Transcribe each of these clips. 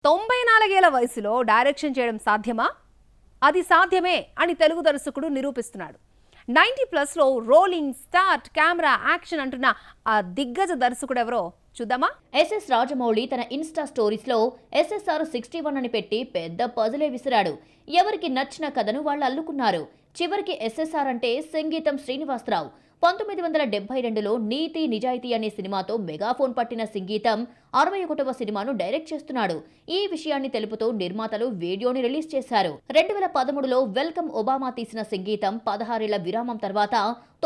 94 ఏళ్ల వయసులో డైరెక్షన్ చేయడం సాధ్యమా? అది సాధ్యమే అని తెలుగు దర్శకుడు నిరూపిస్తున్నాడు. 90+లో రోలింగ్ స్టార్ట్ కెమెరా యాక్షన్ అంటున్న ఆ దిగ్గజ దర్శకుడు ఎవరో చూద్దామా? ఎస్ఎస్ రాజమౌళి తన ఇన్స్టా స్టోరీస్ లో SSR 61 అని పెట్టి పెద్ద పజిలే విసిరాడు. ఎవరికి నచ్చిన కథను వాళ్ళు అల్లుకున్నారు. చివరికి SSR అంటే సంగీతం శ్రీనివాసరావు. 1972లో నీతి నిజాయితీ అనే సినిమాతో మెగాఫోన్ పట్టిన సంగీతం 61వ సినిమాను డైరెక్ట్ చేస్తున్నాడు. ఈ విషయాన్ని తెలుపుతూ నిర్మాతలు వీడియోని రిలీజ్ చేశారు. 2013లో వెల్కమ్ ఒబామా తీసిన సంగీతం 16 ఏళ్ల విరామం తర్వాత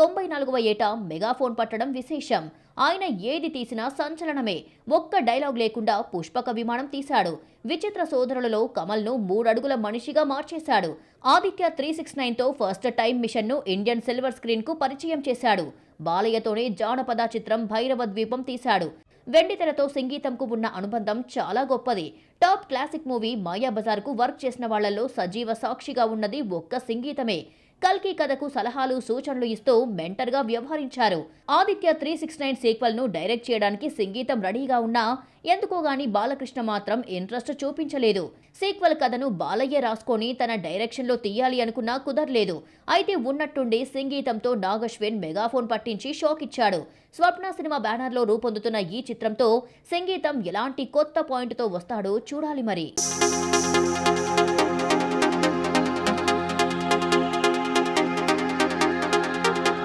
94వ ఏట మెగాఫోన్ పట్టడం విశేషం. ఆయన ఏది తీసినా సంచలనమే. ఒక్క డైలాగ్ లేకుండా పుష్పక విమానం తీశాడు. విచిత్ర సోదరులలో కమల్ను 3 అడుగుల మనిషిగా మార్చేశాడు. ఆదిత్య 369తో ఫస్ట్ టైం మిషన్ను ఇండియన్ సిల్వర్ స్క్రీన్ కు పరిచయం చేశాడు. బాలయ్యతోనే జానపద చిత్రం భైరవ ద్వీపం తీశాడు. వెండితెరతో సంగీతంకు ఉన్న అనుబంధం చాలా గొప్పది. టాప్ క్లాసిక్ మూవీ మాయాబజార్కు వర్క్ చేసిన వాళ్లలో సజీవ సాక్షిగా ఉన్నది ఒక్క సంగీతమే. కల్కి కథకు సలహాలు సూచనలు ఇస్తూ మెంటర్గా వ్యవహరించారు. ఆదిత్య 369 సీక్వెల్ ను డైరెక్ట్ చేయడానికి సంగీతం రెడీగా ఉన్నా ఎందుకోగాని బాలకృష్ణ మాత్రం ఇంట్రెస్ట్ చూపించలేదు. సీక్వెల్ కథను బాలయ్య రాసుకొని తన డైరెక్షన్ లో తీయాలి అనుకున్నా కుదరలేదు. అయితే ఉన్నట్టుండి సంగీతంతో నాగశ్విన్ మెగాఫోన్ పట్టించి షాక్ ఇచ్చాడు. స్వప్న సినిమా బ్యానర్ లో రూపొందుతున్న ఈ చిత్రంతో సంగీతం ఎలాంటి కొత్త పాయింట్ తో వస్తాడో చూడాలి మరి.